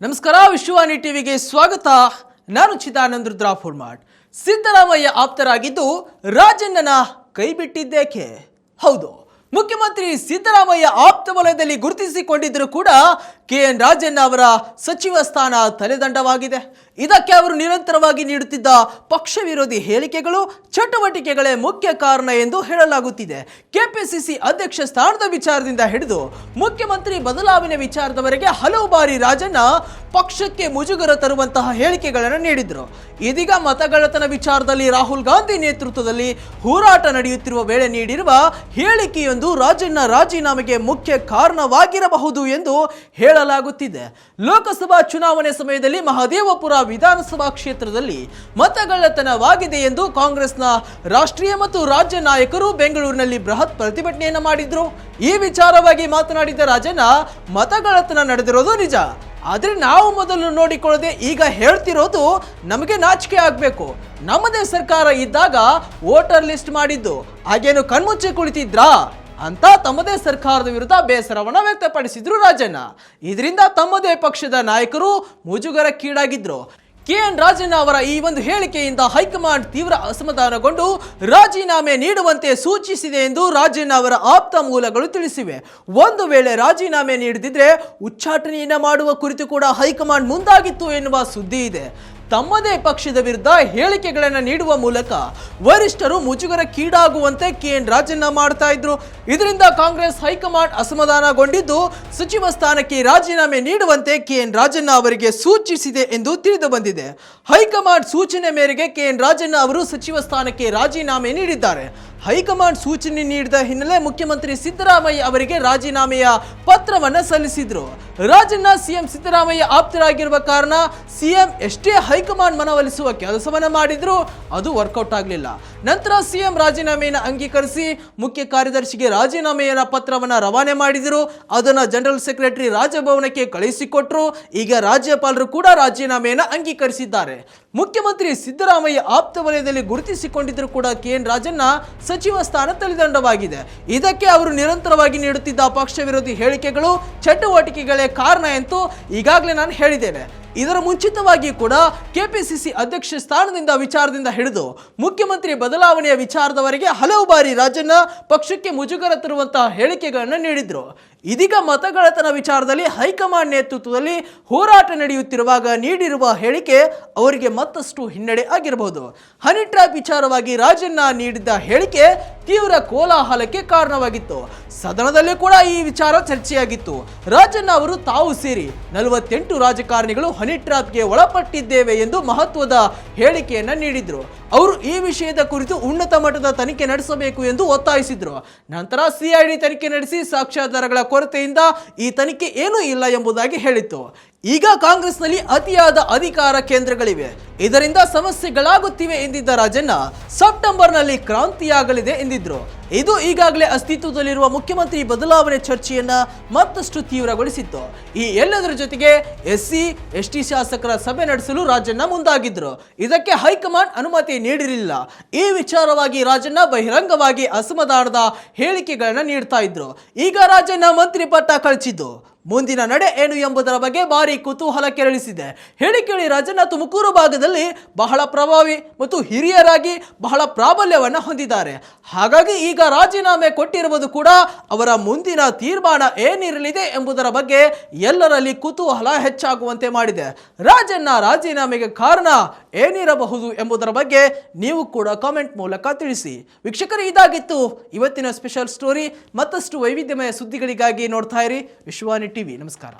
ನಮಸ್ಕಾರ ವಿಶ್ವಾನಿ ಟಿವಿಗೆ ಸ್ವಾಗತ. ನಾನು ಚಿದಾನಂದ ರುದ್ರಾಫುರ್ಮಾಡ್. ಸಿದ್ದರಾಮಯ್ಯ ಆಪ್ತರಾಗಿದ್ದು ರಾಜಣ್ಣನ ಕೈಬಿಟ್ಟಿದ್ದೇಕೆ? ಹೌದು, ಮುಖ್ಯಮಂತ್ರಿ ಸಿದ್ದರಾಮಯ್ಯ ಆಪ್ತ ವಲಯದಲ್ಲಿ ಗುರುತಿಸಿಕೊಂಡಿದ್ದರೂ ಕೂಡ KN ರಾಜಣ್ಣ ಅವರ ಸಚಿವ ಸ್ಥಾನ ತಲೆದಂಡವಾಗಿದೆ. ಇದಕ್ಕೆ ಅವರು ನಿರಂತರವಾಗಿ ನೀಡುತ್ತಿದ್ದ ಪಕ್ಷ ವಿರೋಧಿ ಹೇಳಿಕೆಗಳು, ಚಟುವಟಿಕೆಗಳೇ ಮುಖ್ಯ ಕಾರಣ ಎಂದು ಹೇಳಲಾಗುತ್ತಿದೆ. ಕೆಪಿಸಿಸಿ ಅಧ್ಯಕ್ಷ ಸ್ಥಾನದ ವಿಚಾರದಿಂದ ಹಿಡಿದು ಮುಖ್ಯಮಂತ್ರಿ ಬದಲಾವಣೆ ವಿಚಾರದವರೆಗೆ ಹಲವು ಬಾರಿ ರಾಜಣ್ಣ ಪಕ್ಷಕ್ಕೆ ಮುಜುಗರ ತರುವಂತಹ ಹೇಳಿಕೆಗಳನ್ನು ನೀಡಿದರು. ಇದೀಗ ಮತಗಳ್ಳತನ ವಿಚಾರದಲ್ಲಿ ರಾಹುಲ್ ಗಾಂಧಿ ನೇತೃತ್ವದಲ್ಲಿ ಹೋರಾಟ ನಡೆಯುತ್ತಿರುವ ವೇಳೆ ನೀಡಿರುವ ಹೇಳಿಕೆಯೊಂದು ರಾಜಣ್ಣ ರಾಜೀನಾಮೆಗೆ ಮುಖ್ಯ ಕಾರಣವಾಗಿರಬಹುದು ಎಂದು ಹೇಳಲಾಗುತ್ತಿದೆ. ಲೋಕಸಭಾ ಚುನಾವಣೆ ಸಮಯದಲ್ಲಿ ಮಹದೇವಪುರ ವಿಧಾನಸಭಾ ಕ್ಷೇತ್ರದಲ್ಲಿ ಮತಗಳ್ಳತನವಾಗಿದೆ ಎಂದು ಕಾಂಗ್ರೆಸ್ನ ರಾಷ್ಟ್ರೀಯ ಮತ್ತು ರಾಜ್ಯ ನಾಯಕರು ಬೆಂಗಳೂರಿನಲ್ಲಿ ಬೃಹತ್ ಪ್ರತಿಭಟನೆಯನ್ನು ಮಾಡಿದ್ರು. ಈ ವಿಚಾರವಾಗಿ ಮಾತನಾಡಿದ ರಾಜಣ್ಣ, ಮತಗಳ್ಳತನ ನಡೆದಿರೋದು ನಿಜ, ಆದ್ರೆ ನಾವು ಮೊದಲು ನೋಡಿಕೊಳ್ಳದೆ ಈಗ ಹೇಳ್ತಿರೋದು ನಮಗೆ ನಾಚಿಕೆ ಆಗ್ಬೇಕು. ನಮ್ಮದೇ ಸರ್ಕಾರ ಇದ್ದಾಗ ವೋಟರ್ ಲಿಸ್ಟ್ ಮಾಡಿದ್ದು ಹಾಗೇನು ಕಣ್ಮುಚ್ಚೆ ಕುಳಿತಿದ್ರಾ ಅಂತ ತಮ್ಮದೇ ಸರ್ಕಾರದ ವಿರುದ್ಧ ಬೇಸರವನ್ನು ವ್ಯಕ್ತಪಡಿಸಿದ್ರು ರಾಜಣ್ಣ. ಇದರಿಂದ ತಮ್ಮದೇ ಪಕ್ಷದ ನಾಯಕರು ಮುಜುಗರಕ್ಕೀಡಾಗಿದ್ರು. KN ರಾಜಣ್ಣ ಅವರ ಈ ಒಂದು ಹೇಳಿಕೆಯಿಂದ ಹೈಕಮಾಂಡ್ ತೀವ್ರ ಅಸಮಾಧಾನಗೊಂಡು ರಾಜೀನಾಮೆ ನೀಡುವಂತೆ ಸೂಚಿಸಿದೆ ಎಂದು ರಾಜಣ್ಣ ಅವರ ಆಪ್ತ ಮೂಲಗಳು ತಿಳಿಸಿವೆ. ಒಂದು ವೇಳೆ ರಾಜೀನಾಮೆ ನೀಡದಿದ್ರೆ ಉಚ್ಚಾಟನೆಯನ್ನ ಮಾಡುವ ಕುರಿತು ಕೂಡ ಹೈಕಮಾಂಡ್ ಮುಂದಾಗಿತ್ತು ಎನ್ನುವ ಸುದ್ದಿ ಇದೆ. ತಮ್ಮದೇ ಪಕ್ಷದ ವಿರುದ್ಧ ಹೇಳಿಕೆಗಳನ್ನು ನೀಡುವ ಮೂಲಕ ವರಿಷ್ಠರು ಮುಜುಗರಕ್ಕೀಡಾಗುವಂತೆ KN ರಾಜಣ್ಣ ಮಾಡ್ತಾ ಇದ್ರು. ಇದರಿಂದ ಕಾಂಗ್ರೆಸ್ ಹೈಕಮಾಂಡ್ ಅಸಮಾಧಾನಗೊಂಡಿದ್ದು ಸಚಿವ ಸ್ಥಾನಕ್ಕೆ ರಾಜೀನಾಮೆ ನೀಡುವಂತೆ KN ರಾಜಣ್ಣ ಅವರಿಗೆ ಸೂಚಿಸಿದೆ ಎಂದು ತಿಳಿದು ಬಂದಿದೆ. ಹೈಕಮಾಂಡ್ ಸೂಚನೆ ಮೇರೆಗೆ KN ರಾಜಣ್ಣ ಅವರು ಸಚಿವ ಸ್ಥಾನಕ್ಕೆ ರಾಜೀನಾಮೆ ನೀಡಿದ್ದಾರೆ. ಹೈಕಮಾಂಡ್ ಸೂಚನೆ ನೀಡಿದ ಹಿನ್ನೆಲೆ ಮುಖ್ಯಮಂತ್ರಿ ಸಿದ್ದರಾಮಯ್ಯ ಅವರಿಗೆ ರಾಜೀನಾಮೆಯ ಪತ್ರವನ್ನು ಸಲ್ಲಿಸಿದ್ರು. ರಾಜಣ್ಣ ಸಿಎಂ ಸಿದ್ದರಾಮಯ್ಯ ಆಪ್ತರಾಗಿರುವ ಕಾರಣ ಸಿಎಂ ಎಷ್ಟೇ ಹೈಕಮಾಂಡ್ ಮನವೊಲಿಸುವ ಕೆಲಸವನ್ನ ಮಾಡಿದ್ರು ಅದು ವರ್ಕೌಟ್ ಆಗಲಿಲ್ಲ. ನಂತರ ಸಿಎಂ ರಾಜೀನಾಮೆಯನ್ನು ಅಂಗೀಕರಿಸಿ ಮುಖ್ಯ ಕಾರ್ಯದರ್ಶಿಗೆ ರಾಜೀನಾಮೆಯ ಪತ್ರವನ್ನು ರವಾನೆ ಮಾಡಿದರು. ಅದನ್ನು ಜನರಲ್ ಸೆಕ್ರೆಟರಿ ರಾಜಭವನಕ್ಕೆ ಕಳುಹಿಸಿಕೊಟ್ರು. ಈಗ ರಾಜ್ಯಪಾಲರು ಕೂಡ ರಾಜೀನಾಮೆಯನ್ನು ಅಂಗೀಕರಿಸಿದ್ದಾರೆ. ಮುಖ್ಯಮಂತ್ರಿ ಸಿದ್ದರಾಮಯ್ಯ ಆಪ್ತ ವಲಯದಲ್ಲಿ ಗುರುತಿಸಿಕೊಂಡಿದ್ದರೂ ಕೂಡ KN ರಾಜಣ್ಣ ಸಚಿವ ಸ್ಥಾನ ತಲೆದಂಡವಾಗಿದೆ. ಇದಕ್ಕೆ ಅವರು ನಿರಂತರವಾಗಿ ನೀಡುತ್ತಿದ್ದ ಪಕ್ಷ ವಿರೋಧಿ ಹೇಳಿಕೆಗಳು, ಚಟುವಟಿಕೆಗಳೇ ಕಾರಣ ಎಂದು ಈಗಾಗಲೇ ನಾನು ಹೇಳಿದ್ದೇನೆ. ಇದರ ಮುಂಚಿತವಾಗಿ ಕೂಡ ಕೆಪಿಸಿಸಿ ಅಧ್ಯಕ್ಷ ಸ್ಥಾನದಿಂದ ವಿಚಾರದಿಂದ ಹಿಡಿದು ಮುಖ್ಯಮಂತ್ರಿ ಬದಲಾವಣೆಯ ವಿಚಾರದವರೆಗೆ ಹಲವು ಬಾರಿ ರಾಜಣ್ಣ ಪಕ್ಷಕ್ಕೆ ಮುಜುಗರ ತರುವಂತಹ ಹೇಳಿಕೆಗಳನ್ನು ನೀಡಿದ್ರು. ಇದೀಗ ಮತಗಳ್ಳತನ ವಿಚಾರದಲ್ಲಿ ಹೈಕಮಾಂಡ್ ನೇತೃತ್ವದಲ್ಲಿ ಹೋರಾಟ ನಡೆಯುತ್ತಿರುವಾಗ ನೀಡಿರುವ ಹೇಳಿಕೆ ಅವರಿಗೆ ಮತ್ತಷ್ಟು ಹಿನ್ನಡೆ ಆಗಿರಬಹುದು. ಹನಿ ಟ್ರ್ಯಾಪ್ ವಿಚಾರವಾಗಿ ರಾಜಣ್ಣ ನೀಡಿದ್ದ ಹೇಳಿಕೆ ತೀವ್ರ ಕೋಲಾಹಲಕ್ಕೆ ಕಾರಣವಾಗಿತ್ತು. ಸದನದಲ್ಲಿ ಕೂಡ ಈ ವಿಚಾರ ಚರ್ಚೆಯಾಗಿತ್ತು. ರಾಜಣ್ಣ ಅವರು ತಾವು ಸೇರಿ 48 ರಾಜಕಾರಣಿಗಳು ಹನಿ ಟ್ರ್ಯಾಪ್ಗೆ ಒಳಪಟ್ಟಿದ್ದೇವೆ ಎಂದು ಮಹತ್ವದ ಹೇಳಿಕೆಯನ್ನ ನೀಡಿದ್ರು. ಅವರು ಈ ವಿಷಯದ ಕುರಿತು ಉನ್ನತ ಮಟ್ಟದ ತನಿಖೆ ನಡೆಸಬೇಕು ಎಂದು ಒತ್ತಾಯಿಸಿದ್ರು. ನಂತರ CID ತನಿಖೆ ನಡೆಸಿ ಸಾಕ್ಷ್ಯಾಧಾರಗಳ ಕೊರತೆಯಿಂದ ಈ ತನಿಖೆ ಏನೂ ಇಲ್ಲ ಎಂಬುದಾಗಿ ಹೇಳಿತ್ತು. ಈಗ ಕಾಂಗ್ರೆಸ್ನಲ್ಲಿ ಅತಿಯಾದ ಅಧಿಕಾರ ಕೇಂದ್ರಗಳಿವೆ, ಇದರಿಂದ ಸಮಸ್ಯೆಗಳಾಗುತ್ತಿವೆ ಎಂದಿದ್ದ ರಾಜಣ್ಣ ಸೆಪ್ಟೆಂಬರ್ನಲ್ಲಿ ಕ್ರಾಂತಿಯಾಗಲಿದೆ ಎಂದಿದ್ರು. ಇದು ಈಗಾಗಲೇ ಅಸ್ತಿತ್ವದಲ್ಲಿರುವ ಮುಖ್ಯಮಂತ್ರಿ ಬದಲಾವಣೆ ಚರ್ಚೆಯನ್ನ ಮತ್ತಷ್ಟು ತೀವ್ರಗೊಳಿಸಿತ್ತು. ಈ ಎಲ್ಲದರ ಜೊತೆಗೆ SC ST ಶಾಸಕರ ಸಭೆ ನಡೆಸಲು ರಾಜಣ್ಣ ಮುಂದಾಗಿದ್ರು. ಇದಕ್ಕೆ ಹೈಕಮಾಂಡ್ ಅನುಮತಿ ನೀಡಿರಲಿಲ್ಲ. ಈ ವಿಚಾರವಾಗಿ ರಾಜಣ್ಣ ಬಹಿರಂಗವಾಗಿ ಅಸಮಾಧಾನದ ಹೇಳಿಕೆಗಳನ್ನ ನೀಡ್ತಾ ಇದ್ರು. ಈಗ ರಾಜಣ್ಣ ಮಂತ್ರಿ ಪಟ್ಟ ಕಳಚಿದ್ದು ಮುಂದಿನ ನಡೆ ಏನು ಎಂಬುದರ ಬಗ್ಗೆ ಭಾರಿ ಕುತೂಹಲ ಕೆರಳಿಸಿದೆ. ಹೇಳಿಕೆಯಲ್ಲಿ ರಾಜಣ್ಣ ತುಮಕೂರು ಭಾಗದಲ್ಲಿ ಬಹಳ ಪ್ರಭಾವಿ ಮತ್ತು ಹಿರಿಯರಾಗಿ ಬಹಳ ಪ್ರಾಬಲ್ಯವನ್ನು ಹೊಂದಿದ್ದಾರೆ. ಹಾಗಾಗಿ ಈಗ ರಾಜೀನಾಮೆ ಕೊಟ್ಟಿರುವುದು ಕೂಡ ಅವರ ಮುಂದಿನ ತೀರ್ಮಾನ ಏನಿರಲಿದೆ ಎಂಬುದರ ಬಗ್ಗೆ ಎಲ್ಲರಲ್ಲಿ ಕುತೂಹಲ ಹೆಚ್ಚಾಗುವಂತೆ ಮಾಡಿದೆ. ರಾಜಣ್ಣ ರಾಜೀನಾಮೆಗೆ ಕಾರಣ ಏನಿರಬಹುದು ಎಂಬುದರ ಬಗ್ಗೆ ನೀವು ಕೂಡ ಕಾಮೆಂಟ್ ಮೂಲಕ ತಿಳಿಸಿ. ವೀಕ್ಷಕರೇ, ಇದಾಗಿತ್ತು ಇವತ್ತಿನ ಸ್ಪೆಷಲ್ ಸ್ಟೋರಿ. ಮತ್ತಷ್ಟು ವೈವಿಧ್ಯಮಯ ಸುದ್ದಿಗಳಿಗಾಗಿ ನೋಡ್ತಾ ಇರಿ ವಿಶ್ವಾನಿ ಟಿವಿ. ನಮಸ್ಕಾರ.